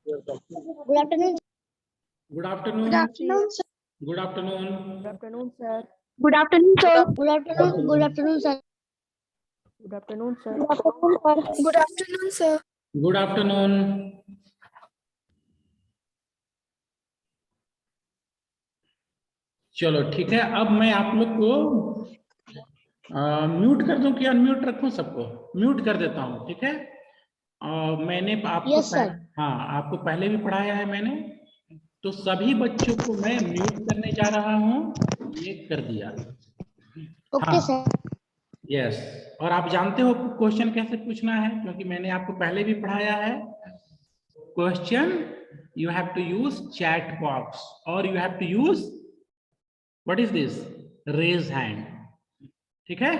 Good afternoon. Good afternoon. Good afternoon, sir. Good afternoon. Good afternoon, sir. Good afternoon, sir. Good afternoon. Good afternoon, sir. Good afternoon, sir. Good afternoon, sir. Good afternoon, sir. Good afternoon. चलो ठीक है, अब मैं आप लोग को mute कर दूं कि अनम्यूट रखूं? सबको म्यूट कर देता हूं, ठीक है? मैंने आपको Yes, sir. हाँ, आपको पहले भी पढ़ाया है मैंने, तो सभी बच्चों को मैं म्यूट करने जा रहा हूं। ये कर दिया। Okay, sir. यस, और आप जानते हो क्वेश्चन कैसे पूछना है, क्योंकि मैंने आपको पहले भी पढ़ाया है। Question you have to use chat box और you have to use what is this, raise hand, ठीक है?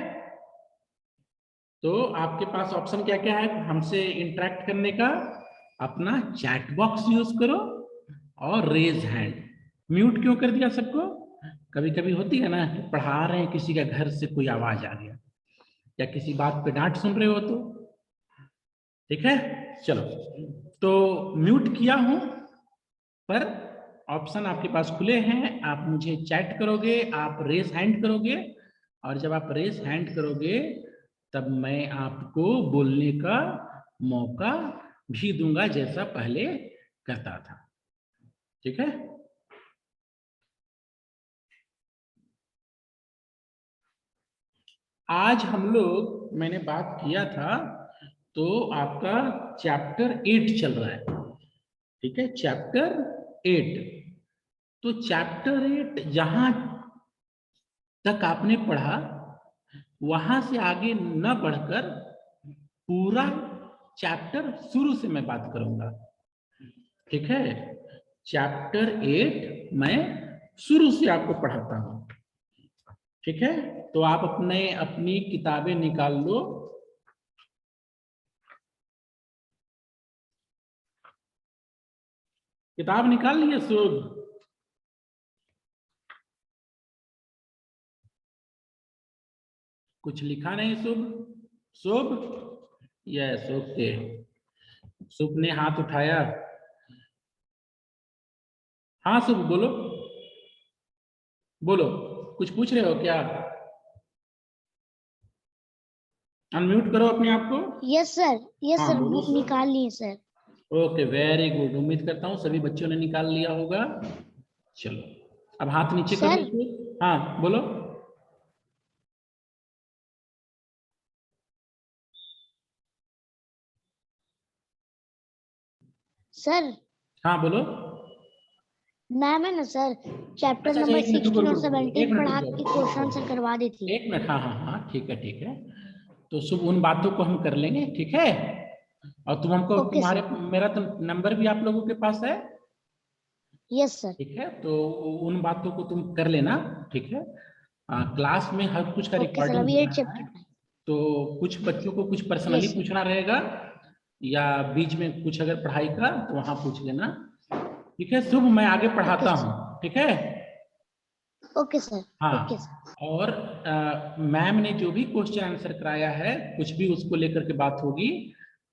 तो आपके पास ऑप्शन क्या क्या है हमसे इंटरेक्ट करने का? अपना चैट बॉक्स यूज करो और रेज हैंड। म्यूट क्यों कर दिया सबको? कभी कभी होती है ना, पढ़ा रहे हैं, किसी का घर से कोई आवाज आ गया या किसी बात पे डांट सुन रहे हो तो, ठीक है? चलो, तो म्यूट किया हूं, पर ऑप्शन आपके पास खुले हैं। आप मुझे चैट करोगे, आप रेस हैंड करोगे, और जब आप रेस हैंड करोगे तब मैं आपको बोलने का मौका भी दूंगा, जैसा पहले करता था, ठीक है? आज हम लोग, मैंने बात किया था, तो आपका चैप्टर 8 चल रहा है, ठीक है? चैप्टर 8। तो चैप्टर 8 जहां तक आपने पढ़ा, वहां से आगे न बढ़कर पूरा चैप्टर शुरू से मैं बात करूंगा, ठीक है? चैप्टर 8 मैं शुरू से आपको पढ़ाता हूं, ठीक है? तो आप अपनी किताबें निकाल लो। किताब निकाल लिए शुभ? कुछ लिखा नहीं शुभ? शुभ? Yes, okay. शुभ ने हाथ उठाया। हाँ शुभ, बोलो बोलो, कुछ पूछ रहे हो क्या? अनम्यूट करो अपने आप को। Yes, sir. Yes, हाँ, sir. बोलो बुक sir. निकाल लिए, sir. Okay, very good. उम्मीद करता हूँ सभी बच्चों ने निकाल लिया होगा। चलो, अब हाथ नीचे Sir? करो। हाँ बोलो। Sir. हाँ बोलो। मैम है ना सर, चैप्टर अच्छा, नंबर एक मिनट 16 और रुको, 17 पढ़ा रुक के जाओ। क्वेश्चन आंसर करवा दी थी। एक मिनट, हाँ हाँ हाँ, ठीक है ठीक है। तो शुभ, उन बातों को हम कर लेंगे, ठीक है? और तुम हमको, Okay, तुम्हारे sir. मेरा तो नंबर भी आप लोगों के पास है, Yes, sir. ठीक है? तो उन बातों को तुम कर लेना, ठीक है? क्लास में हर कुछ का Okay, sir. रिकॉर्डिंग अभी होना 8 है, चैप्टर है। तो कुछ बच्चों को कुछ पर्सनली Yes, sir. पूछना रहेगा, या बीच में कुछ अगर पढ़ाई का तो वहां पूछ लेना, ठीक है? शुभ, मैं आगे पढ़ाता Okay, हूँ, ठीक है? Okay, sir. हाँ, Okay, sir. और मैम ने जो भी क्वेश्चन आंसर कराया है, कुछ भी उसको लेकर के बात होगी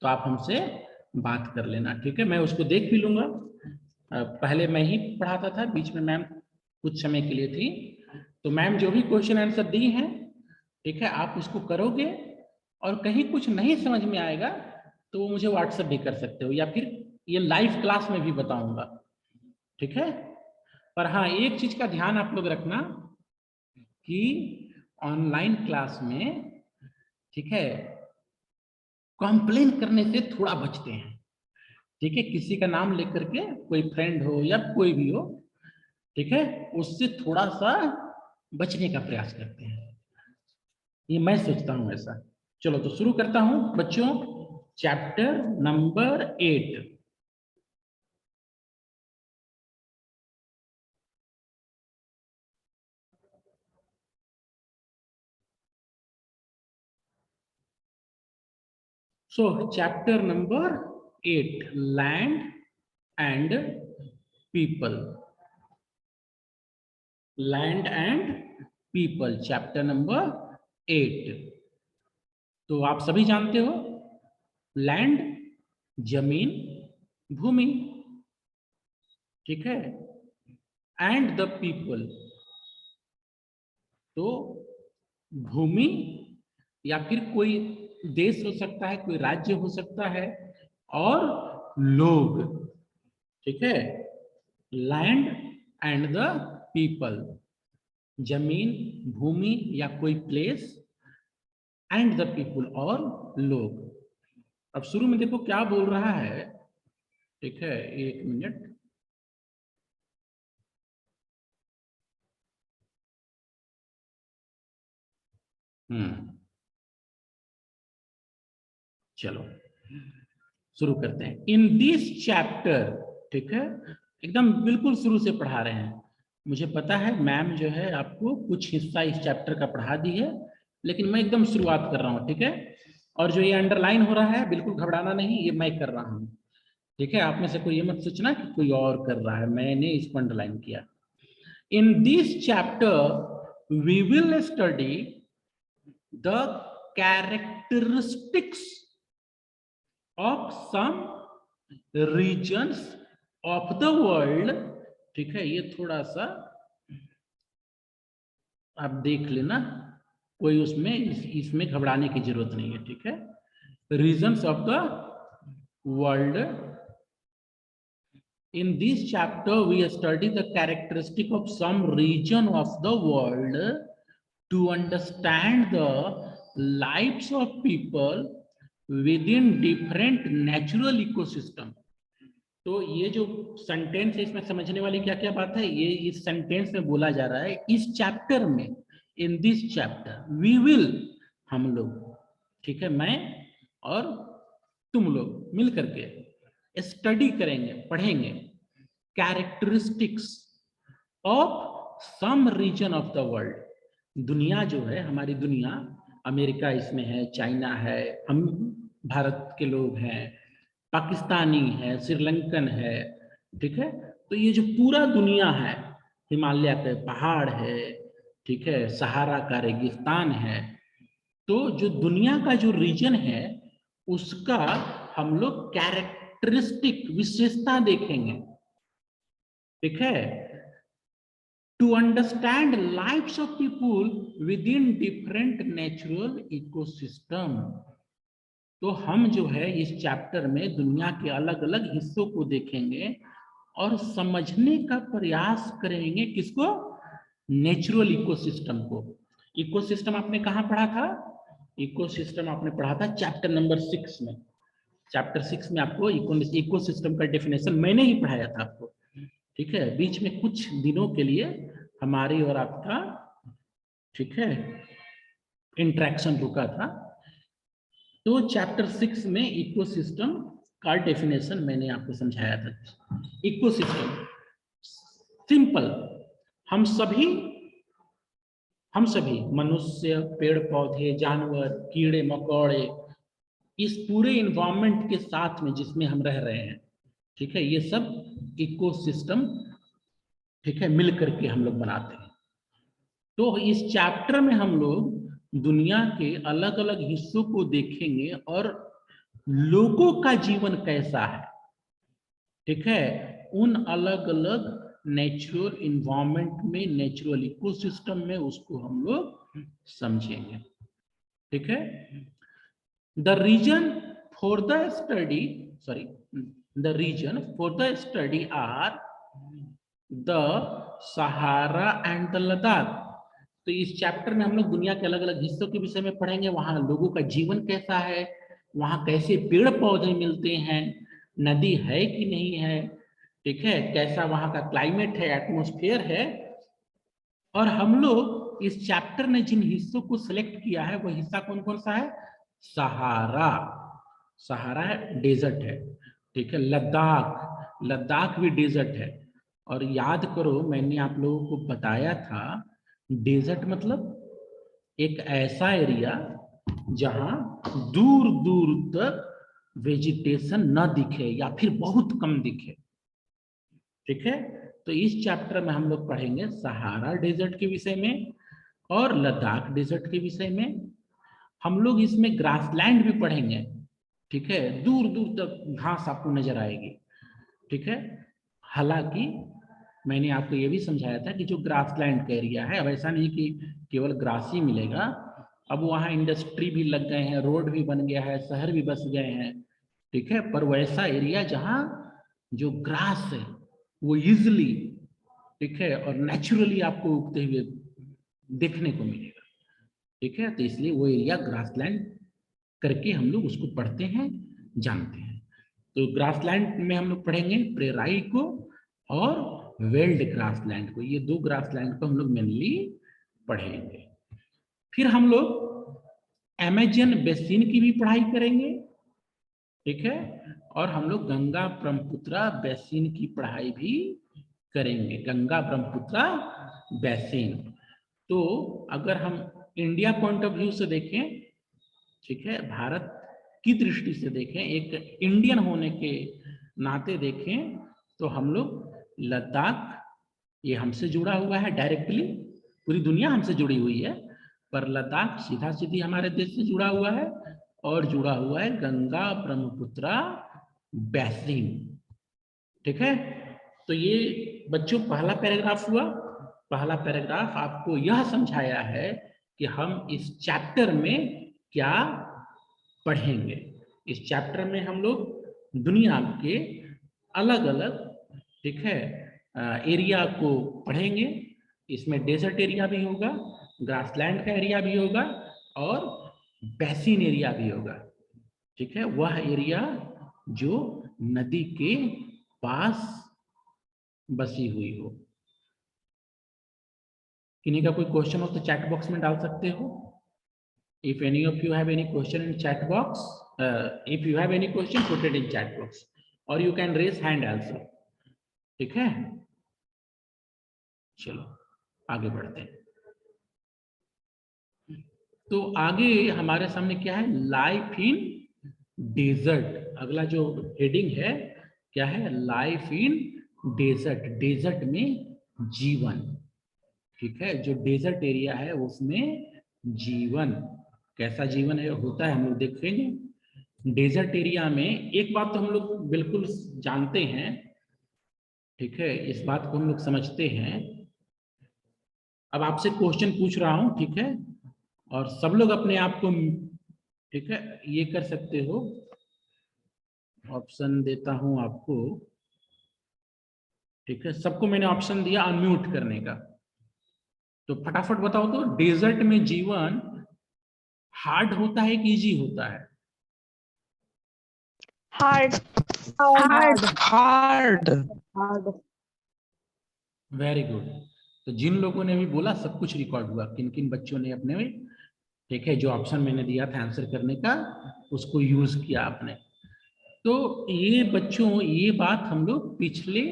तो आप हमसे बात कर लेना, ठीक है? मैं उसको देख भी लूंगा। पहले मैं ही पढ़ाता था, बीच में मैम कुछ समय के लिए थी, तो मैम जो भी क्वेश्चन आंसर दी हैं, ठीक है, आप उसको करोगे, और कहीं कुछ नहीं समझ में आएगा तो वो मुझे व्हाट्सएप भी कर सकते हो, या फिर ये लाइव क्लास में भी बताऊंगा, ठीक है? पर हाँ, एक चीज का ध्यान आप लोग रखना कि ऑनलाइन क्लास में, ठीक है, कंप्लेन करने से थोड़ा बचते हैं, ठीक है? किसी का नाम लेकर के, कोई फ्रेंड हो या कोई भी हो, ठीक है, उससे थोड़ा सा बचने का प्रयास करते हैं, ये मैं सोचता हूं ऐसा। चलो, तो शुरू करता हूं बच्चों, chapter number 8। So, chapter number 8, land and people. Land and people, chapter number 8। तो आप सभी जानते हो, लैंड जमीन, भूमि, ठीक है, एंड द पीपल। तो भूमि या फिर कोई देश हो सकता है, कोई राज्य हो सकता है, और लोग, ठीक है, लैंड एंड द पीपल, जमीन, भूमि या कोई प्लेस, एंड द पीपल और लोग। अब शुरू में देखो क्या बोल रहा है, ठीक है, एक मिनट। चलो शुरू करते हैं। इन दिस चैप्टर, ठीक है, एकदम बिल्कुल शुरू से पढ़ा रहे हैं। मुझे पता है मैम जो है आपको कुछ हिस्सा इस चैप्टर का पढ़ा दी है, लेकिन मैं एकदम शुरुआत कर रहा हूँ, ठीक है। और जो ये अंडरलाइन हो रहा है बिल्कुल घबराना नहीं, ये मैं कर रहा हूँ, ठीक है। आप में से कोई ये मत सोचना कि कोई और कर रहा है, मैंने इसको अंडरलाइन किया। In this chapter we will study the characteristics of some regions of the world, ठीक है। ये थोड़ा सा आप देख लेना, कोई उसमें इसमें घबराने की जरूरत नहीं है, ठीक है। Regions of the world. In this chapter we study the characteristic of some region of the world to understand the lives of people within different natural ecosystem। तो ये जो सेंटेंस है इसमें समझने वाली क्या क्या बात है, ये इस सेंटेंस में बोला जा रहा है इस चैप्टर में। In this chapter we will, हम लोग, ठीक है, मैं और तुम लोग मिल करके स्टडी करेंगे, पढ़ेंगे, characteristics of some region of the world. दुनिया जो है, हमारी दुनिया, अमेरिका इसमें है, चाइना है, हम भारत के लोग हैं, पाकिस्तानी है, श्रीलंकन है, ठीक है। तो ये जो पूरा दुनिया है, हिमालय के पहाड़ है, ठीक है, सहारा का रेगिस्तान है, तो जो दुनिया का जो रीजन है उसका हम लोग कैरेक्टरिस्टिक, विशेषता देखेंगे, ठीक है। To understand lives of people within different natural ecosystem. तो हम जो है इस चैप्टर में दुनिया के अलग अलग हिस्सों को देखेंगे और समझने का प्रयास करेंगे, किसको? नेचुरल इकोसिस्टम को। इकोसिस्टम आपने कहाँ पढ़ा था? इकोसिस्टम आपने पढ़ा था चैप्टर नंबर 6 में। चैप्टर 6 में आपको इकोसिस्टम का डेफिनेशन मैंने ही पढ़ाया था आपको, ठीक है। बीच में कुछ दिनों के लिए हमारी और आपका, ठीक है, इंटरेक्शन रुका था। तो चैप्टर 6 में इकोसिस्टम का डेफिनेशन मैंने आपको समझाया था। इकोसिस्टम सिंपल, हम सभी मनुष्य, पेड़ पौधे, जानवर, कीड़े मकोड़े, इस पूरे इन्वायरमेंट के साथ में जिसमें हम रह रहे हैं, ठीक है, ये सब इकोसिस्टम, ठीक है, मिल करके हम लोग बनाते हैं। तो इस चैप्टर में हम लोग दुनिया के अलग अलग हिस्सों को देखेंगे और लोगों का जीवन कैसा है, ठीक है, उन अलग अलग नेचुरल इन्वायरमेंट में, नेचुरल इकोसिस्टम में, उसको हम लोग समझेंगे, ठीक है। The region for the study are the Sahara and the Ladakh. तो इस चैप्टर में हम लोग दुनिया के अलग अलग हिस्सों के विषय में पढ़ेंगे, वहां लोगों का जीवन कैसा है, वहां कैसे पेड़ पौधे मिलते हैं, नदी है कि नहीं है, ठीक है, कैसा वहां का क्लाइमेट है, एटमॉस्फेयर है। और हम लोग इस चैप्टर ने जिन हिस्सों को सिलेक्ट किया है, वो हिस्सा कौन कौन सा है? सहारा है, डेजर्ट है, ठीक है। लद्दाख भी डेजर्ट है। और याद करो मैंने आप लोगों को बताया था, डेजर्ट मतलब एक ऐसा एरिया जहां दूर दूर तक वेजिटेशन न दिखे या फिर बहुत कम दिखे, ठीक है। तो इस चैप्टर में हम लोग पढ़ेंगे सहारा डेजर्ट के विषय में और लद्दाख डेजर्ट के विषय में। हम लोग इसमें ग्रासलैंड भी पढ़ेंगे, ठीक है, दूर दूर तक घास आपको नजर आएगी, ठीक है। हालांकि मैंने आपको ये भी समझाया था कि जो ग्रासलैंड का एरिया है, अब ऐसा नहीं कि केवल ग्रास ही मिलेगा, अब वहाँ इंडस्ट्री भी लग गए हैं, रोड भी बन गया है, शहर भी बस गए हैं, ठीक है। पर वैसा एरिया जहाँ जो ग्रास है वो इजिली, ठीक है, और नेचुरली आपको उगते हुए देखने को मिलेगा, ठीक है। तो इसलिए वो एरिया ग्रासलैंड करके हम लोग उसको पढ़ते हैं, जानते हैं। तो ग्रासलैंड में हम लोग पढ़ेंगे प्रेराई को और वेल्ड ग्रासलैंड को, ये दो ग्रासलैंड को हम लोग मेनली पढ़ेंगे। फिर हम लोग अमेजन बेसिन की भी पढ़ाई करेंगे, ठीक है, और हम लोग गंगा ब्रह्मपुत्रा बेसिन की पढ़ाई भी करेंगे, गंगा ब्रह्मपुत्रा बेसिन। तो अगर हम इंडिया पॉइंट ऑफ व्यू से देखें, ठीक है, भारत की दृष्टि से देखें, एक इंडियन होने के नाते देखें, तो हम लोग लद्दाख, ये हमसे जुड़ा हुआ है डायरेक्टली, पूरी दुनिया हमसे जुड़ी हुई है, पर लद्दाख सीधा सीधी हमारे देश से जुड़ा हुआ है, और जुड़ा हुआ है गंगा ब्रह्मपुत्रा बेसिन, ठीक है। तो ये बच्चों पहला पैराग्राफ हुआ। पहला पैराग्राफ आपको यह समझाया है कि हम इस चैप्टर में क्या पढ़ेंगे। इस चैप्टर में हम लोग दुनिया के अलग अलग, ठीक है, एरिया को पढ़ेंगे। इसमें डेजर्ट एरिया भी होगा, ग्रासलैंड का एरिया भी होगा, और बेसिन एरिया भी होगा, ठीक है, वह एरिया जो नदी के पास बसी हुई हो। किन्हीं का कोई क्वेश्चन हो तो चैट बॉक्स में डाल सकते हो। If any of you have any question in chat box, if you have any question, put it in chat box, or you can raise hand also, ठीक है। चलो आगे बढ़ते हैं। तो आगे हमारे सामने क्या है, लाइफ इन डेजर्ट। अगला जो हेडिंग है क्या है, लाइफ इन डेजर्ट, डेजर्ट में जीवन, ठीक है। जो डेजर्ट एरिया है उसमें जीवन, कैसा जीवन है होता है हम लोग देखेंगे। डेजर्ट एरिया में एक बात तो हम लोग बिल्कुल जानते हैं, ठीक है, इस बात को हम लोग समझते हैं। अब आपसे क्वेश्चन पूछ रहा हूं, ठीक है, और सब लोग अपने आप को, ठीक है, ये कर सकते हो, ऑप्शन देता हूं आपको, ठीक है। सबको मैंने ऑप्शन दिया अनम्यूट करने का, तो फटाफट बताओ तो, डेजर्ट में जीवन हार्ड होता है कि इजी होता है? Hard. Hard. Very good. तो जिन लोगों ने भी बोला सब कुछ रिकॉर्ड हुआ, किन किन बच्चों ने अपने में, ठीक है, जो ऑप्शन मैंने दिया था आंसर करने का उसको यूज किया आपने। तो ये बच्चों, ये बात हम लोग पिछले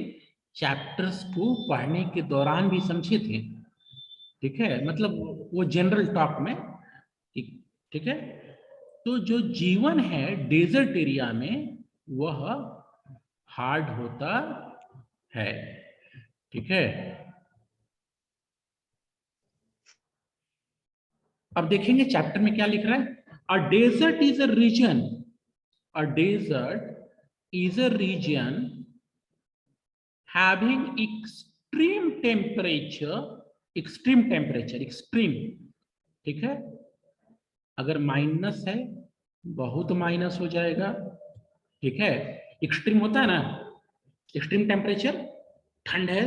चैप्टर्स को पढ़ने के दौरान भी समझे थे, ठीक है, मतलब वो जनरल टॉक में, ठीक है। तो जो जीवन है डेजर्ट एरिया में वह हार्ड होता है, ठीक है। अब देखेंगे चैप्टर में क्या लिख रहा है। A desert is a region, a desert is a region having extreme temperature, extreme, ठीक है। अगर माइनस है बहुत माइनस हो जाएगा, ठीक है। एक्सट्रीम होता है ना, एक्सट्रीम टेम्परेचर, ठंड है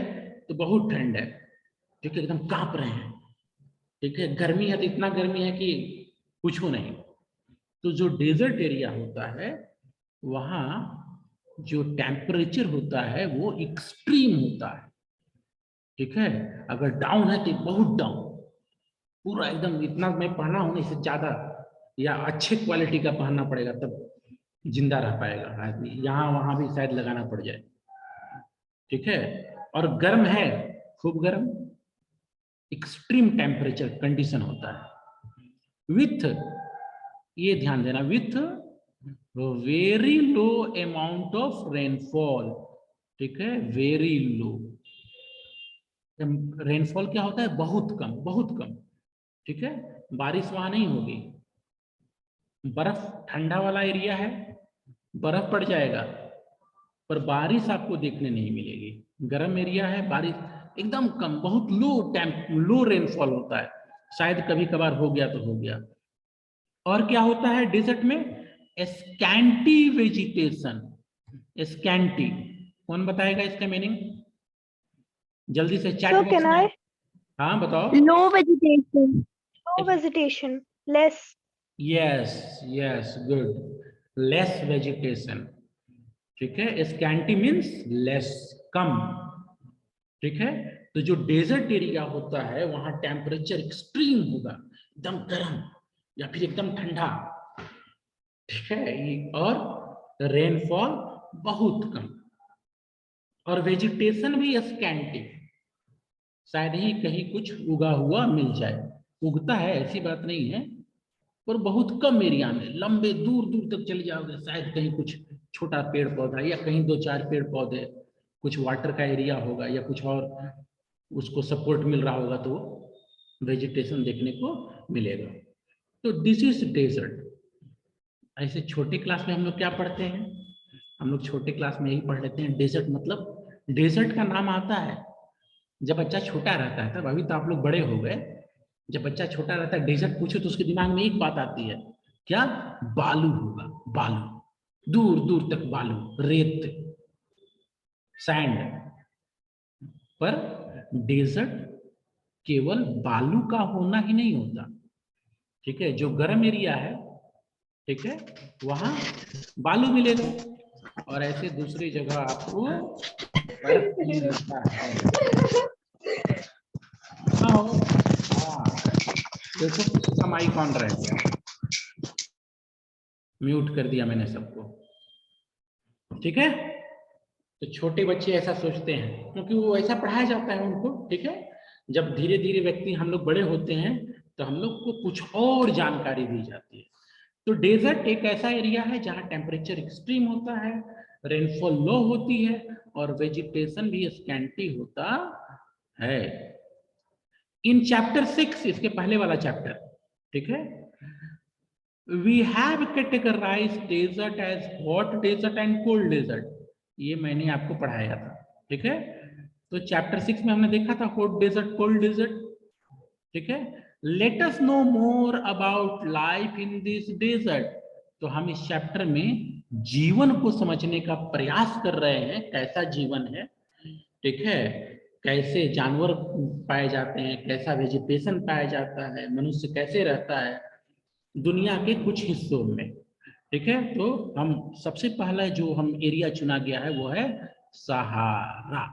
तो बहुत ठंड है, ठीक है, एकदम कांप रहे हैं, ठीक है। गर्मी है तो इतना गर्मी है कि पूछो नहीं। तो जो डेजर्ट एरिया होता है वहाँ जो टेम्परेचर होता है वो एक्सट्रीम होता है, ठीक है। अगर डाउन है तो बहुत डाउन, पूरा एकदम, इतना मैं पहना हूं, इससे ज्यादा या अच्छे क्वालिटी का पहनना पड़ेगा तब जिंदा रह पाएगा आदमी, यहाँ वहां भी शायद लगाना पड़ जाए, ठीक है। और गर्म है, खूब गर्म, एक्सट्रीम टेम्परेचर कंडीशन होता है विथ, ये ध्यान देना, with very low amount of rainfall, ठीक है, वेरी लो। रेनफॉल क्या होता है, बहुत कम, बहुत कम, ठीक है, बारिश वहां नहीं होगी। बर्फ, ठंडा वाला एरिया है, बर्फ पड़ जाएगा, पर बारिश आपको देखने नहीं मिलेगी। गर्म एरिया है, बारिश एकदम कम, बहुत लो रेनफॉल होता है, शायद कभी कभार हो गया तो हो गया। और क्या होता है डेजर्ट में? Scanty vegetation. स्कैंटी, कौन बताएगा इसका मीनिंग? जल्दी से चैट So बॉक्स can में। I? हाँ बताओ। Low vegetation. Low vegetation. Less. Yes yes, good, less vegetation. ठीक है, स्कैंटी मीन्स लेस, कम। ठीक है, तो जो डेजर्ट एरिया होता है वहां टेम्परेचर एक्सट्रीम होगा, एकदम गर्म या फिर एकदम ठंडा। ठीक है, और रेनफॉल बहुत कम, और वेजिटेशन भी स्कैंटी, शायद ही कहीं कुछ उगा हुआ मिल जाए। उगता है, ऐसी बात नहीं है, पर बहुत कम एरिया में, लंबे दूर दूर तक चले जाओगे शायद कहीं कुछ छोटा पेड़ पौधा, या कहीं 2-4 पेड़ पौधे, कुछ वाटर का एरिया होगा या कुछ और उसको सपोर्ट मिल रहा होगा, तो वेजिटेशन देखने को मिलेगा। तो दिस इज डेजर्ट। ऐसे छोटे क्लास में हम लोग क्या पढ़ते हैं? हम लोग छोटे क्लास में यही पढ़ लेते हैं, डेजर्ट मतलब, डेजर्ट का नाम आता है जब बच्चा छोटा रहता है, तब अभी तो आप लोग बड़े हो गए। जब बच्चा छोटा रहता है, डेजर्ट पूछो तो उसके दिमाग में एक बात आती है, क्या? बालू होगा, बालू, दूर दूर तक बालू, रेत, सैंड। पर डेजर्ट केवल बालू का होना ही नहीं होता। ठीक है, जो गर्म एरिया है, ठीक है, वहां बालू मिलेगा, और ऐसे दूसरी जगह आपको बर्फ भी मिलता है। हाँ, देखो किसी का माइक ऑन रह गया, म्यूट कर दिया मैंने सबको। ठीक है, तो छोटे बच्चे ऐसा सोचते हैं क्योंकि वो ऐसा पढ़ाया जाता है उनको। ठीक है, जब धीरे धीरे व्यक्ति हम लोग बड़े होते हैं तो हम लोग को कुछ और जानकारी दी जाती है। तो डेजर्ट एक ऐसा एरिया है जहां टेम्परेचर एक्सट्रीम होता है, रेनफॉल लो होती है, और वेजिटेशन भी स्कैंटी होता है। इन चैप्टर 6, इसके पहले वाला चैप्टर, ठीक है, we have categorized desert as hot desert and cold desert. ये मैंने आपको पढ़ाया था। ठीक है, तो चैप्टर 6 में हमने देखा था हॉट डेजर्ट, कोल्ड डेजर्ट। ठीक है, let us know more about life in this desert. तो हम इस चैप्टर में जीवन को समझने का प्रयास कर रहे हैं, कैसा जीवन है। ठीक है, कैसे जानवर पाए जाते हैं, कैसा वेजिटेशन पाया जाता है, मनुष्य कैसे रहता है दुनिया के कुछ हिस्सों में। ठीक है, तो हम सबसे पहला जो हम एरिया चुना गया है वो है सहारा,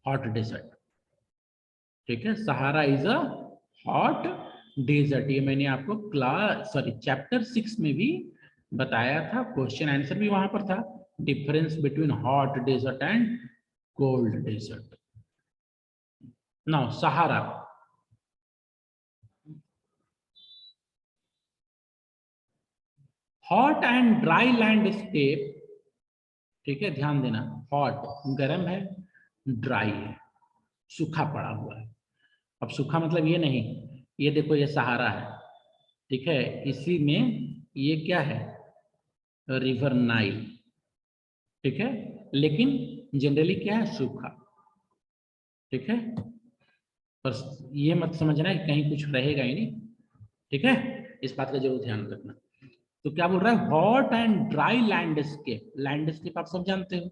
हॉट डेजर्ट। ठीक है, Sahara is a hot desert. ये मैंने आपको चैप्टर 6 में भी बताया था, क्वेश्चन आंसर भी वहां पर था, difference between hot desert and cold desert. Now Sahara, hot and dry landscape. ठीक है, ध्यान देना, हॉट गर्म है, ड्राई है सूखा पड़ा हुआ है। अब सूखा मतलब ये नहीं, ये देखो ये सहारा है, ठीक है, इसी में ये क्या है, रिवर नाइल। ठीक है, लेकिन जनरली क्या है, सूखा। ठीक है, पर ये मत समझना है कि कहीं कुछ रहेगा ही नहीं। ठीक है, इस बात का जरूर ध्यान रखना। तो क्या बोल रहा है, hot and dry landscape. Landscape आप सब जानते हो,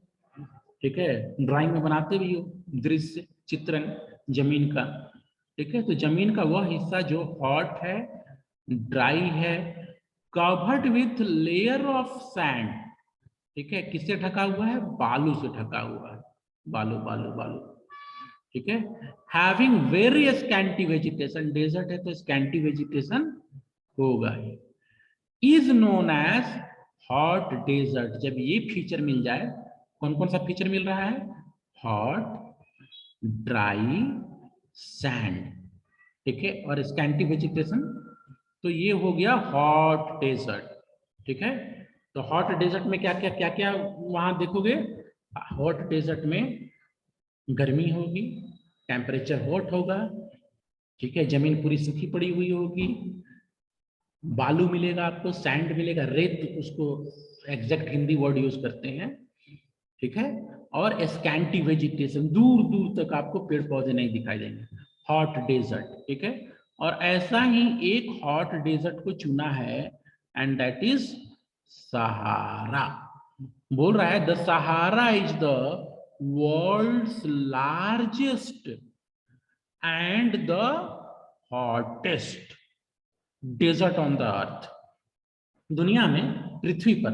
ठीक है, ड्राइंग में बनाते भी हो, दृश्य चित्रण जमीन का। ठीक है, तो जमीन का वह हिस्सा जो हॉट है, ड्राई है, covered with layer of sand. ठीक है, किससे ढका हुआ है, बालू से ढका हुआ है, बालू बालू बालू। ठीक है, having very scanty vegetation, desert है तो स्कैंटी वेजिटेशन होगा ही, is known as hot desert. जब ये फीचर मिल जाए, कौन कौन सा फीचर मिल रहा है, हॉट, ड्राई, सैंड, ठीक है, और स्कैंटी वेजिटेशन, तो ये हो गया हॉट डेजर्ट। ठीक है, तो हॉट डेजर्ट में क्या क्या क्या क्या वहां देखोगे, हॉट डेजर्ट में गर्मी होगी, टेम्परेचर हॉट होगा, ठीक है, जमीन पूरी सूखी पड़ी हुई होगी, बालू मिलेगा आपको, सैंड मिलेगा, रेत, उसको एग्जैक्ट हिंदी वर्ड यूज करते हैं। ठीक है, और स्कैंटी वेजिटेशन, दूर दूर तक आपको पेड़ पौधे नहीं दिखाई देंगे, हॉट डेजर्ट। ठीक है, और ऐसा ही एक हॉट डेजर्ट को चुना है एंड दैट इज सहारा। बोल रहा है the Sahara is the world's largest and the hottest desert on the earth. दुनिया में, पृथ्वी पर,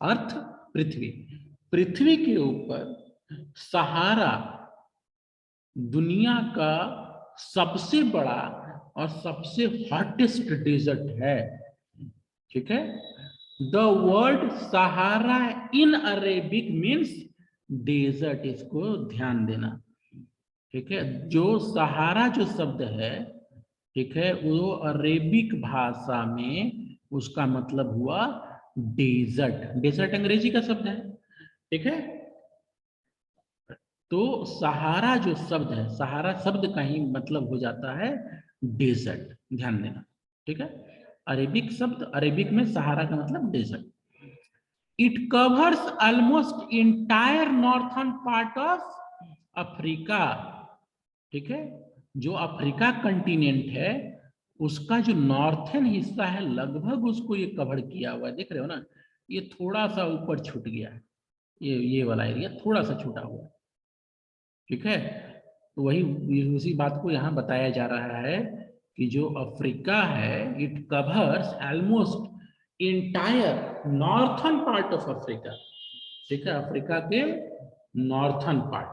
अर्थ पृथ्वी, पृथ्वी के ऊपर सहारा दुनिया का सबसे बड़ा और सबसे हॉटेस्ट डेजर्ट है। ठीक है, the word Sahara in Arabic means desert, इसको ध्यान देना। ठीक है, जो सहारा जो शब्द है, ठीक है, वो अरेबिक भाषा में उसका मतलब हुआ डेजर्ट। डेजर्ट अंग्रेजी का शब्द है। ठीक है, तो सहारा जो शब्द है, सहारा शब्द का ही मतलब हो जाता है डेजर्ट, ध्यान देना। ठीक है, अरेबिक शब्द, अरेबिक में सहारा का मतलब desert. It covers almost entire northern part of Africa. ठीक है, जो अफ्रीका कंटिनेंट है उसका जो नॉर्थर्न हिस्सा है लगभग उसको ये कवर किया हुआ है। देख रहे हो ना, ये थोड़ा सा ऊपर छूट गया है, ये वाला एरिया थोड़ा सा छूटा हुआ है। ठीक है, तो वही उसी बात को यहाँ बताया जा रहा है कि जो अफ्रीका है it covers almost entire northern part of Africa. ठीक है, अफ्रीका के नॉर्थर्न पार्ट,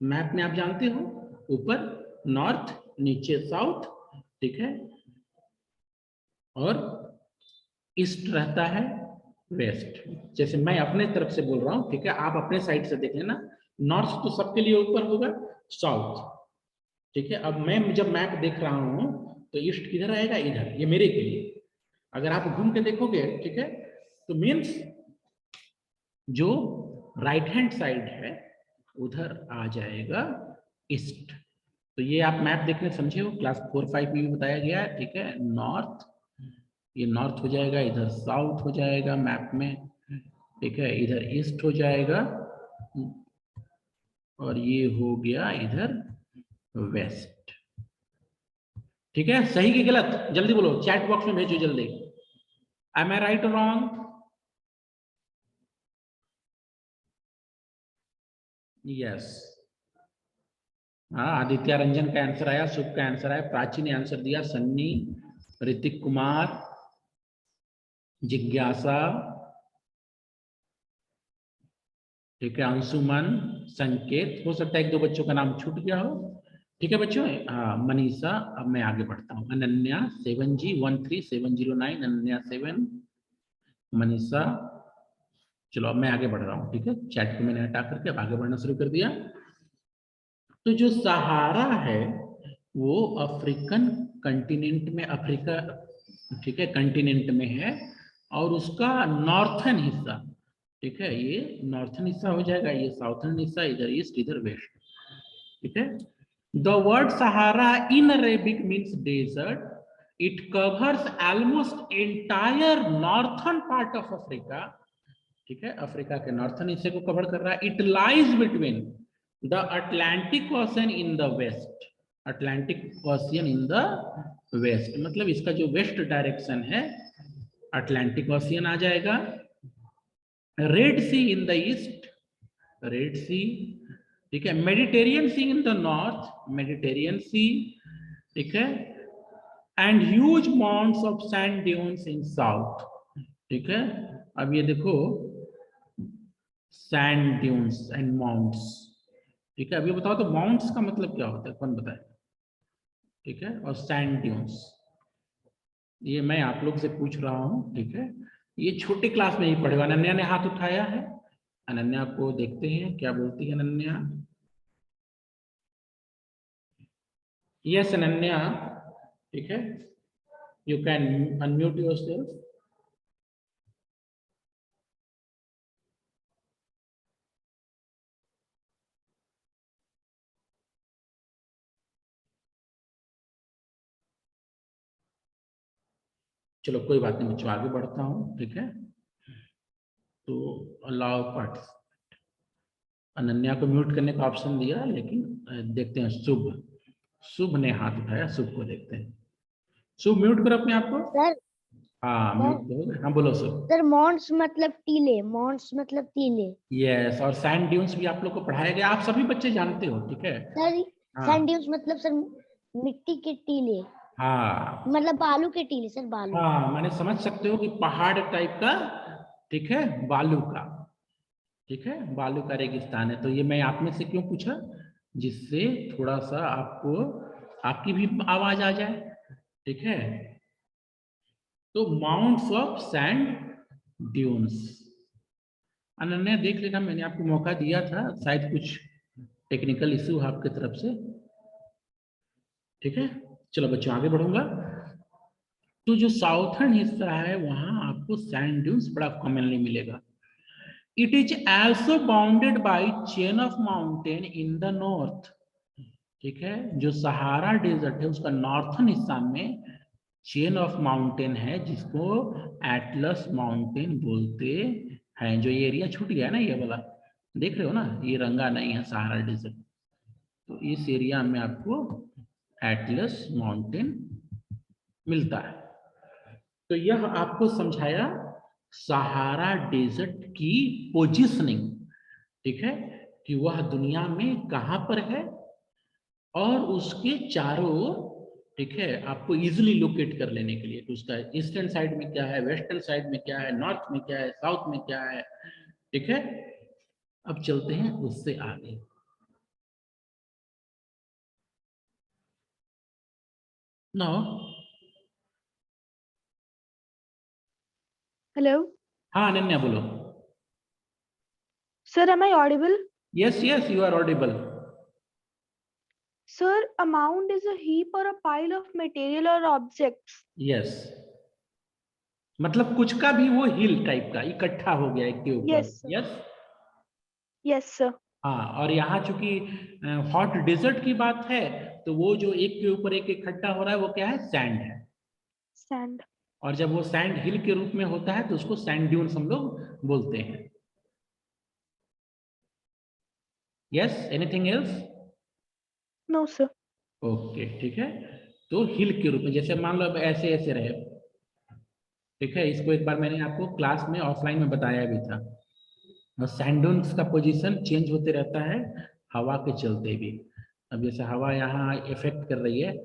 मैप में आप जानते हो ऊपर नॉर्थ, नीचे साउथ। ठीक है, और ईस्ट रहता है, वेस्ट। जैसे मैं अपने तरफ से बोल रहा हूं, ठीक है, आप अपने साइड से देख लेना। नॉर्थ तो सबके लिए ऊपर होगा, साउथ। ठीक है, अब मैं जब मैप देख रहा हूं तो ईस्ट किधर आएगा, इधर, ये मेरे के लिए। अगर आप घूम के देखोगे, ठीक है, तो मीन्स जो राइट हैंड साइड है उधर आ जाएगा ईस्ट। तो ये आप मैप देखने समझे हो, क्लास 4-5 में भी बताया गया है। ठीक है, नॉर्थ, ये नॉर्थ हो जाएगा, इधर साउथ हो जाएगा मैप में। ठीक है, इधर ईस्ट हो जाएगा, और ये हो गया इधर वेस्ट। ठीक है, सही कि गलत जल्दी बोलो, चैट बॉक्स में भेजो जल्दी। एम आई राइट और रॉन्ग? यस, हाँ, आदित्य रंजन का आंसर आया, शुभ का आंसर आया, प्राची ने आंसर दिया, सन्नी, ऋतिक कुमार, जिज्ञासा, ठीक है, अंशुमन, संकेत, हो सकता है एक दो बच्चों का नाम छूट गया हो। ठीक है बच्चों, हाँ, मनीषा। अब मैं आगे बढ़ता हूँ, अनन्या 7G13709, अनन्या 7, मनीषा। चलो अब मैं आगे बढ़ रहा हूँ। ठीक है, चैट को मैंने हटा करके अब आगे बढ़ना शुरू कर दिया। तो जो सहारा है वो अफ्रीकन कंटिनेंट में, अफ्रीका, ठीक है, कंटिनेंट में है, और उसका नॉर्थर्न हिस्सा, ठीक है, ये नॉर्थर्न हिस्सा हो जाएगा, ये साउथर्न हिस्सा, इधर ईस्ट इधर वेस्ट। ठीक है, the word Sahara in Arabic means desert. It covers almost entire northern part of Africa. ठीक है, अफ्रीका के नॉर्थर्न हिस्से को कवर कर रहा है। It lies between the Atlantic ocean in the west, Atlantic ocean in the west, मतलब इसका जो वेस्ट डायरेक्शन है अटलांटिक ओशियन आ जाएगा। Red sea in the east, red sea, ठीक है, Mediterranean sea in the north, Mediterranean sea, ठीक है, and huge mounts of sand dunes in south. ठीक है, अब ये देखो, सैंड ड्यून्स एंड माउंट्स। ठीक है, अब ये बताओ तो माउंट्स का मतलब क्या होता है, कौन बताए? ठीक है, और सैंड ड्यून्स, ये मैं आप लोग से पूछ रहा हूँ। ठीक है, ये छोटे क्लास में ही पढ़ेगा। अनन्या ने हाथ उठाया है, अनन्या को देखते हैं क्या बोलती है अनन्या। यस अनन्या, ठीक है, यू कैन अनम्यूट योरसेल्फ। चलो कोई बात नहीं बच्चों, आगे बढ़ता हूँ। ठीक है, तो अलाउ पार्टिसिपेट। अनन्या को म्यूट करने का ऑप्शन दिया, लेकिन देखते हैं। शुभ, शुभ ने हाथ उठाया, शुभ को देखते हैं। शुभ म्यूट करो अपने आप को। सर हाँ म्यूट करोगे, हाँ बोलो शुभ। सर मॉन्स मतलब टीले, मॉन्स मतलब टीले। यस, और सैंड ड्यून्स भी आप लोग को पढ़ाया गया, आप सभी बच्चे जानते हो, ठीक है। सर हाँ सैंड ड्यून्स मतलब सर मिट्टी के टीले, हाँ मतलब बालू के टीले सर, बालू। हाँ, मैंने समझ सकते हो कि पहाड़ टाइप का, ठीक है, बालू का, ठीक है, बालू का रेगिस्तान है। तो ये मैं आप में से क्यों पूछा, जिससे थोड़ा सा आपको आपकी भी आवाज आ जाए, ठीक है। तो mounds of sand dunes, Ananya देख लेना, मैंने आपको मौका दिया था, शायद कुछ टेक्निकल इशू आपकी तरफ से, ठीक है। चलो बच्चों आगे बढ़ूंगा। तो जो साउथर्न हिस्सा है वहां आपको सैंड ड्यून्स बड़ा कॉमनली मिलेगा। It is also bounded by chain of mountain in the north, ठीक है। जो सहारा डेजर्ट है उसका नॉर्थन हिस्सा में चेन ऑफ माउंटेन है, जिसको एटलस माउंटेन बोलते हैं। जो ये एरिया छूट गया ना, ये वाला देख रहे हो ना, ये रंगा नहीं है सहारा डेजर्ट, तो इस एरिया में आपको एटलस माउंटेन मिलता है। तो यह आपको समझाया सहारा डेजर्ट की पोजीशनिंग, ठीक है, कि वह दुनिया में कहां पर है और उसके चारों ओर, ठीक है, आपको इजीली लोकेट कर लेने के लिए, तो उसका ईस्टर्न साइड में क्या है, वेस्टर्न साइड में क्या है, नॉर्थ में क्या है, साउथ में क्या है, ठीक है। अब चलते हैं उससे आगे। नो, Hello, हाँ अनन्या बोलो। sir. Am I audible? Yes yes, you are audible. Sir, a mound is a heap or a pile of material or objects. Yes, मतलब कुछ का भी वो हिल टाइप का इकट्ठा हो गया एक के ऊपर। Yes, sir. Yes, Yes, sir. हाँ, और यहाँ चूंकि हॉट डेजर्ट की बात है, तो वो जो एक के ऊपर एक इकट्ठा हो रहा है वो क्या है, सैंड है। Sand. और जब वो सैंड हिल के रूप में होता है तो उसको सैंड ड्यून्स हम लोग बोलते हैं। Yes, anything else? No, sir. Okay, ठीक है। तो हिल के रूप में, जैसे मान लो अब ऐसे ऐसे रहे, ठीक है, इसको एक बार मैंने आपको क्लास में ऑफलाइन में बताया भी था। और सैंड ड्यून्स का पोजीशन चेंज होते रहता है हवा के चलते भी। अब जैसे हवा यहाँ इफेक्ट कर रही है,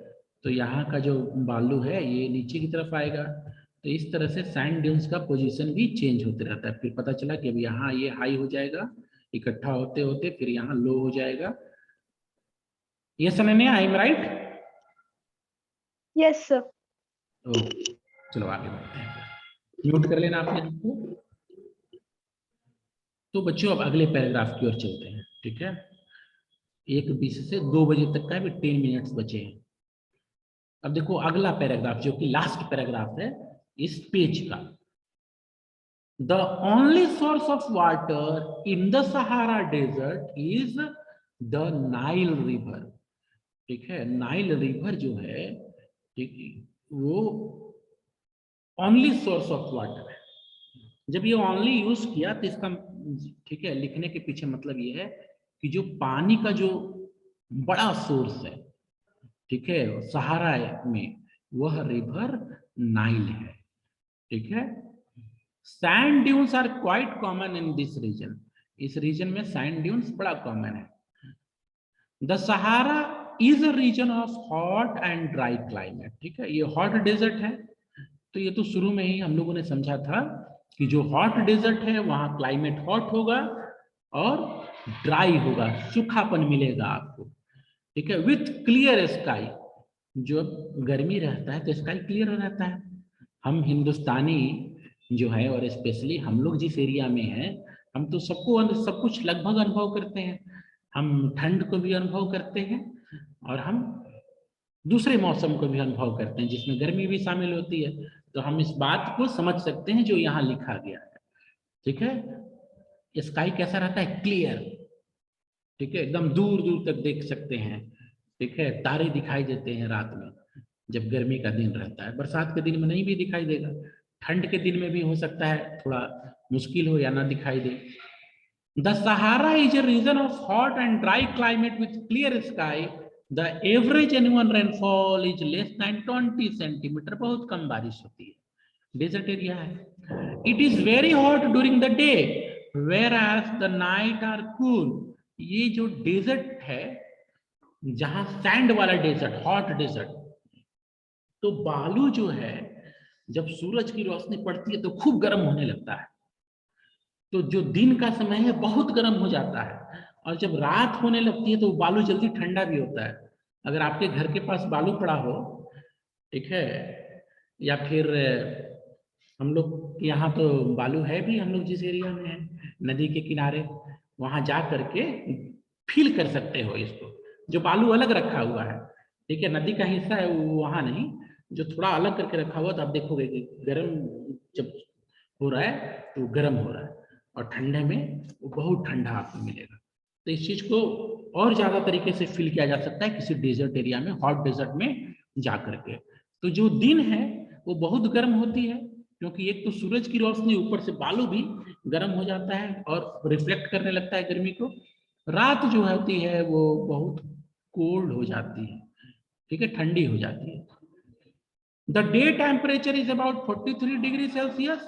तो यहाँ का जो बालू है ये नीचे की तरफ आएगा, तो इस तरह से सैंड ड्यून्स का पोजीशन भी चेंज होते रहता है। फिर पता चला कि अब यहाँ ये हाई हो जाएगा इकट्ठा होते होते, फिर यहाँ लो हो जाएगा। Yes Ananya, I am right? Yes, sir. Okay, चलो आगे बढ़ते हैं। म्यूट कर लेना आपने आपको। तो बच्चों अब अगले पैराग्राफ की ओर चलते हैं, ठीक है। 1:20 से 2 बजे तक का भी 10 मिनट्स बचे हैं। अब देखो अगला पैराग्राफ जो कि लास्ट पैराग्राफ है इस पेज का। The only source of water in the Sahara desert is the Nile river, ठीक है। नाइल रिवर जो है, ठीक, वो ओनली सोर्स ऑफ वाटर है। जब ये ओनली यूज किया तो इसका, ठीक है, लिखने के पीछे मतलब ये है कि जो पानी का जो बड़ा सोर्स है, ठीक है, सहारा में, वह रिवर नाइल है, ठीक है। Sand dunes are quite common in this region, इस रीजन में सैंड ड्यून्स बड़ा कॉमन है। The Sahara is a region of hot and dry climate, ठीक है, ये हॉट डेजर्ट है। तो ये तो शुरू में ही हम लोगों ने समझा था कि जो हॉट डेजर्ट है वहां क्लाइमेट हॉट होगा और ड्राई होगा, सूखापन मिलेगा आपको, ठीक है, विथ क्लियर स्काई। जो गर्मी रहता है तो स्काई क्लियर रहता है। हम हिंदुस्तानी जो है, और स्पेशली हम लोग जिस एरिया में हैं, हम तो सब कुछ लगभग अनुभव करते हैं। हम ठंड को भी अनुभव करते हैं और हम दूसरे मौसम को भी अनुभव करते हैं जिसमें गर्मी भी शामिल होती है। तो हम इस बात को समझ सकते हैं जो यहाँ लिखा गया है, ठीक है। स्काई कैसा रहता है, क्लियर, ठीक है, एकदम दूर दूर तक देख सकते हैं, ठीक है। तारे दिखाई देते हैं रात में जब गर्मी का दिन रहता है, बरसात के दिन में नहीं भी दिखाई देगा, ठंड के दिन में भी हो सकता है थोड़ा मुश्किल हो या ना दिखाई दे। The Sahara is a region of hot and dry climate with clear sky. The average annual rainfall is less than 20 centimetre, बहुत कम बारिश होती है, डेजर्ट एरिया है। It is very hot during the day, whereas the night are cool. ये जो desert है, जहां sand वाला डेजर्ट, हॉट डेजर्ट, तो बालू जो है जब सूरज की रोशनी पड़ती है तो खूब गर्म होने लगता है, तो जो दिन का समय है बहुत गर्म हो जाता है, और जब रात होने लगती है तो बालू जल्दी ठंडा भी होता है। अगर आपके घर के पास बालू पड़ा हो, ठीक है, या फिर हम लोग यहाँ तो बालू है भी, हम लोग जिस एरिया में है नदी के किनारे, वहां जा करके फील कर सकते हो इसको। जो बालू अलग रखा हुआ है, ठीक है, नदी का हिस्सा है वो वहां नहीं, जो थोड़ा अलग करके रखा हुआ, तो आप देखोगे कि गर्म जब हो रहा है तो गर्म हो रहा है, और ठंडे में वो बहुत ठंडा आपको मिलेगा। तो इस चीज को और ज्यादा तरीके से फील किया जा सकता है किसी डेजर्ट एरिया में, हॉट डेजर्ट में जा करके। तो जो दिन है वो बहुत गर्म होती है, क्योंकि एक तो सूरज की रोशनी, ऊपर से बालू भी गर्म हो जाता है और रिफ्लेक्ट करने लगता है गर्मी को। रात जो होती है वो बहुत कोल्ड हो जाती है, ठीक है, ठंडी हो जाती है। The day temperature is about 43 degree Celsius,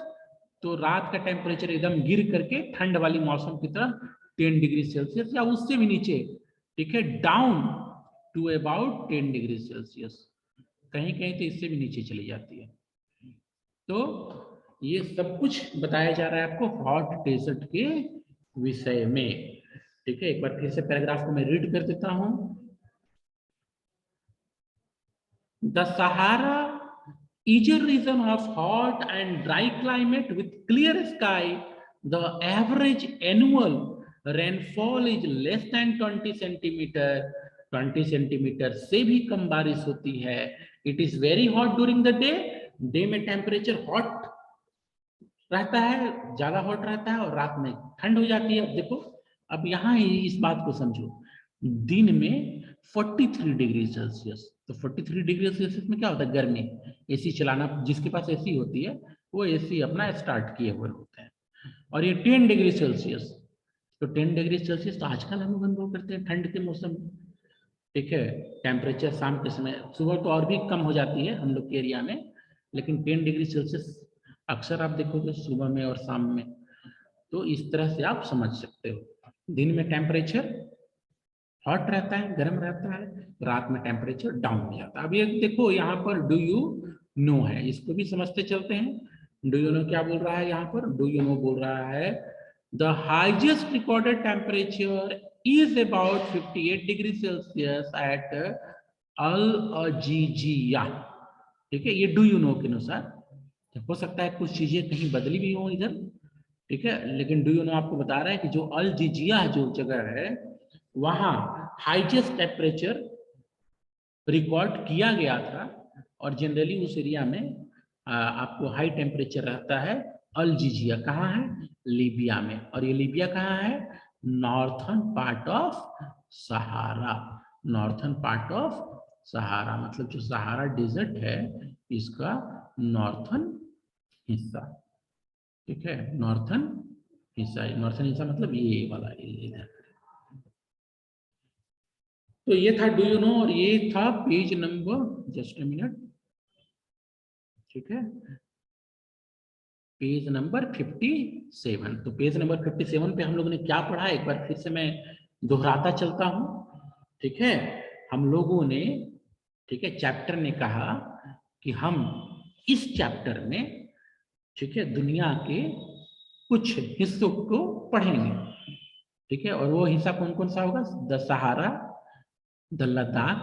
तो रात का टेम्परेचर एकदम गिर करके ठंड वाली मौसम की तरह 10 डिग्री सेल्सियस या उससे भी नीचे, ठीक है, down to about 10 degree Celsius, कहीं कहीं तो इससे भी नीचे चली जाती है। तो ये सब कुछ बताया जा रहा है आपको हॉट डेजर्ट के विषय में, ठीक है। एक बार फिर से पैराग्राफ को मैं रीड कर देता हूं। The Sahara is a region of hot and dry climate with clear sky. The average annual rainfall is less than 20 centimeter. 20 centimetre से भी कम बारिश होती है। It is very hot during the day. Day में temperature hot रहता है, ज्यादा hot रहता है, और रात में ठंड हो जाती है। अब देखो, अब यहाँ ही इस बात को समझो, दिन में 43 डिग्री सेल्सियस, तो 43 डिग्री सेल्सियस में क्या होता है, गर्मी। एसी चलाना, जिसके पास एसी होती है वो एसी अपना स्टार्ट किए हुए होते हैं। और ये 10 डिग्री सेल्सियस, तो 10 डिग्री सेल्सियस तो आजकल हम लोग अनुभव करते हैं ठंड के मौसम में, ठीक है। टेम्परेचर शाम के समय, सुबह तो और भी कम हो जाती है हम लोग के एरिया में, लेकिन 10 डिग्री सेल्सियस अक्सर आप देखोगे सुबह में और शाम में। तो इस तरह से आप समझ सकते हो, दिन में टेम्परेचर हॉट रहता है, गर्म रहता है, रात में टेम्परेचर डाउन हो जाता है। अब ये देखो, यहाँ पर डू यू नो है, इसको भी समझते चलते हैं। डू यू नो क्या बोल रहा है यहाँ पर, डू यू नो बोल रहा है the highest recorded temperature is about 58 degree Celsius at Al Aziziya, ठीक है। ये डू यू नो के अनुसार हो सकता है कुछ चीजें कहीं बदली भी हो इधर, ठीक है, लेकिन डू यू नो आपको बता रहा है कि जो अल जिजिया जो जगह है वहां हाईएस्ट टेम्परेचर रिकॉर्ड किया गया था, और जनरली उस एरिया में आपको हाई टेम्परेचर रहता है। अल जिजिया कहाँ है, लीबिया में, और ये लीबिया कहाँ है, northern part of Sahara. Northern part of Sahara मतलब जो सहारा डेजर्ट है इसका नॉर्थन हिस्सा, ठीक है, नॉर्थन हिस्सा। नॉर्थन हिस्सा मतलब ये वाला इधर। तो ये था डू यू नो, और ये था page number, just a minute, ठीक है, पेज नंबर 57। तो पेज नंबर 57 पे हम लोगों ने क्या पढ़ा, एक बार फिर से मैं दोहराता चलता हूं, ठीक है। हम लोगों ने, ठीक है, चैप्टर ने कहा कि हम इस चैप्टर में, ठीक है, दुनिया के कुछ हिस्सों को पढ़ेंगे, ठीक है। और वो हिस्सा कौन कौन सा होगा, द सहारा, द लद्दाख,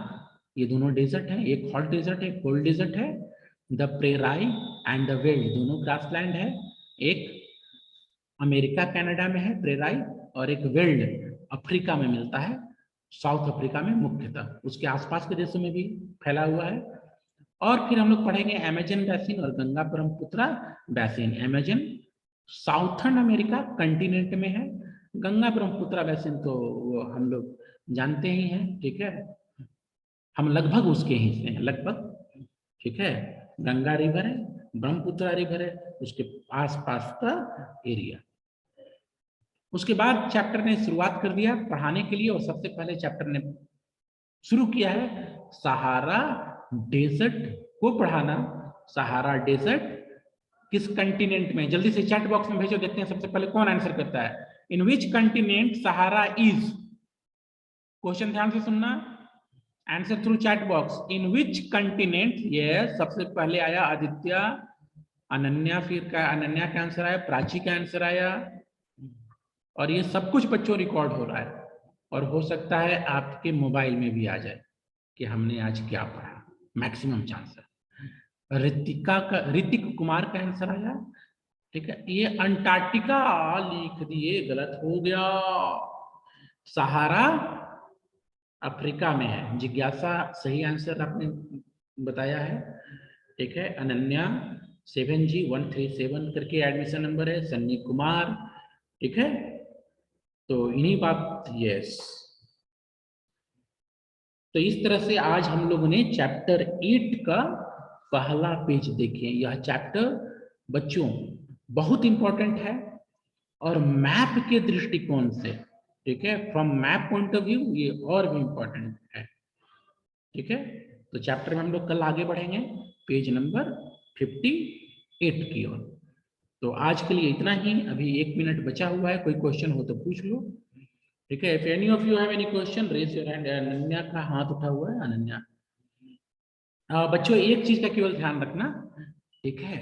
ये दोनों डेजर्ट है, एक हॉट डेजर्ट है, कोल्ड डेजर्ट है। द प्रेराई एंड द वेल्ड, दोनों ग्रासलैंड है, एक अमेरिका कनाडा में है प्रेराई, और एक वेल्ड अफ्रीका में मिलता है, साउथ अफ्रीका में मुख्यतः, उसके आसपास के देशों में भी फैला हुआ है। और फिर हम लोग पढ़ेंगे अमेजन बैसिन और Ganga Brahmaputra basin. Amazon southern America continent में है, गंगा ब्रह्मपुत्रा बैसिन तो वो हम लोग जानते ही हैं, ठीक है, हम लगभग उसके हिस्से हैं, लगभग, ठीक है। गंगा रिवर है, ब्रह्मपुत्रा रिवर है, उसके आसपास का एरिया। उसके बाद चैप्टर ने शुरुआत कर दिया पढ़ाने के लिए, और सबसे पहले चैप्टर ने शुरू किया है सहारा डेजर्ट को पढ़ाना। सहारा डेजर्ट किस कंटिनेंट में, जल्दी से चैट बॉक्स में भेजो, देखते हैं सबसे पहले कौन आंसर करता है। इन विच कंटिनेंट सहारा इज, क्वेश्चन ध्यान से सुनना, आंसर थ्रू चैट बॉक्स। इन विच कंटिनेंट, ये सबसे पहले आया आदित्य, अनन्या, फिर का अनन्या का आंसर आया, प्राची का आंसर आया, और ये सब कुछ बच्चों रिकॉर्ड हो रहा है, और हो सकता है आपके मोबाइल में भी आ जाए कि हमने आज क्या पढ़ा, मैक्सिमम चांस है। ऋतिक कुमार का आंसर आया, ठीक है। ये अंटार्कटिका लिख दिए, गलत हो गया, सहारा अफ्रीका में है। जिज्ञासा सही आंसर आपने बताया है, ठीक है। अनन्या 7G137 करके एडमिशन नंबर है, सन्नी कुमार, ठीक है। तो इन्हीं बात, यस। तो इस तरह से आज हम लोगों ने चैप्टर 8 का पहला पेज देखे। यह चैप्टर बच्चों बहुत इंपॉर्टेंट है, और मैप के दृष्टिकोण से, ठीक है, from map point of view ये और भी इंपॉर्टेंट है, ठीक है। तो चैप्टर में हम लोग कल आगे बढ़ेंगे पेज नंबर 58 की ओर। तो आज के लिए इतना ही, अभी 1 मिनट बचा हुआ है, कोई क्वेश्चन हो तो पूछ लो, ठीक है। If any of you have any question raise your hand. Ananya का हाथ उठा हुआ है, अनन्या। बच्चों एक चीज का केवल ध्यान रखना, ठीक है,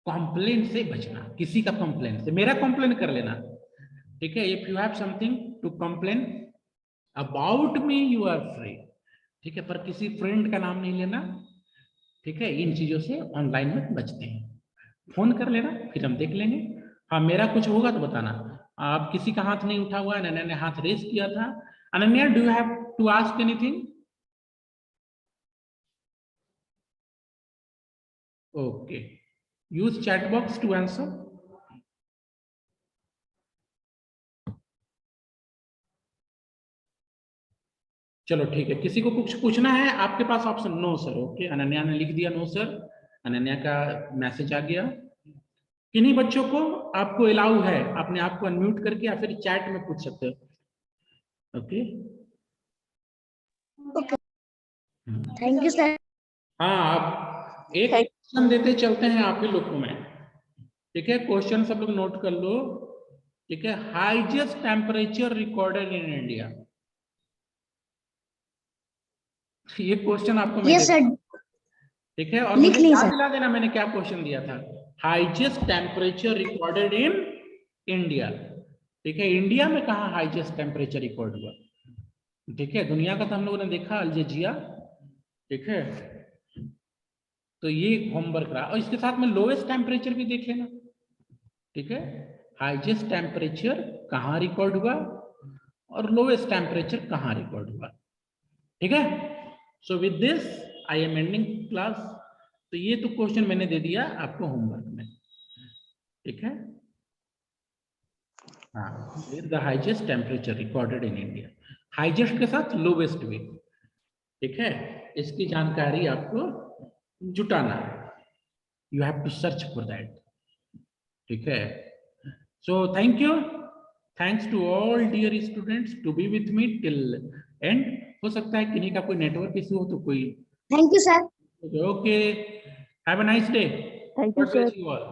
कंप्लेंट से बचना, किसी का कंप्लेंट से, मेरा कंप्लेन कर लेना, ठीक है। If you have something to complain about me you are free, ठीक है, पर किसी फ्रेंड का नाम नहीं लेना, ठीक है। इन चीजों से ऑनलाइन में बचते हैं, फोन कर लेना, फिर हम देख लेंगे। हाँ, मेरा कुछ होगा तो बताना। आप किसी का हाथ नहीं उठा हुआ है, अनन्या ने हाथ रेस किया था। Ananya, do you have to ask anything? Okay, use chat box to answer. चलो ठीक है, किसी को कुछ पूछना है आपके पास option? No sir, okay. Ananya ने लिख दिया नो सर, अनन्या का मैसेज आ गया। किन्हीं बच्चों को आपको अलाउ है अपने आप को अनम्यूट करके, या फिर चैट में पूछ सकते हो, ओके। Thank you sir. हाँ, आप एक क्वेश्चन देते चलते हैं आप ही लोगों में, ठीक है। क्वेश्चन सब लोग नोट कर लो, ठीक है। Highest temperature recorded in India, ये क्वेश्चन आपको यस सर, ठीक है। और लिख मुझे ली याद सर। दिला देना मैंने क्या क्वेश्चन दिया था। Highest temperature recorded in India, ठीक है। इंडिया में कहा हाईएस्ट टेम्परेचर रिकॉर्ड हुआ, ठीक है। दुनिया का तो हम लोगों ने देखा अल्जीरिया, ठीक है। तो ये होमवर्क रहा, और इसके साथ में लोएस्ट टेम्परेचर भी देख लेना, ठीक है। हाईएस्ट टेम्परेचर कहाँ रिकॉर्ड हुआ और लोएस्ट टेम्परेचर कहाँ रिकॉर्ड हुआ, ठीक है। So with this I am ending class. तो ये तो क्वेश्चन मैंने दे दिया आपको होमवर्क में, ठीक है। हाँ, the highest temperature recorded in India, highest के साथ लोवेस्ट भी, ठीक है। इसकी जानकारी आपको जुटाना है, you have to search for that, ठीक है। So thank you, thanks to all dear students to be with me till end. हो सकता है किन्हीं का कोई नेटवर्क इशू हो तो कोई, thank you sir. Okay, have a nice day, Thank you, God sir. bless you all.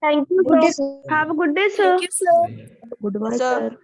Thank you, good day sir. Sir. Have a good day, sir. Thank you, sir. Goodbye, Sir. sir.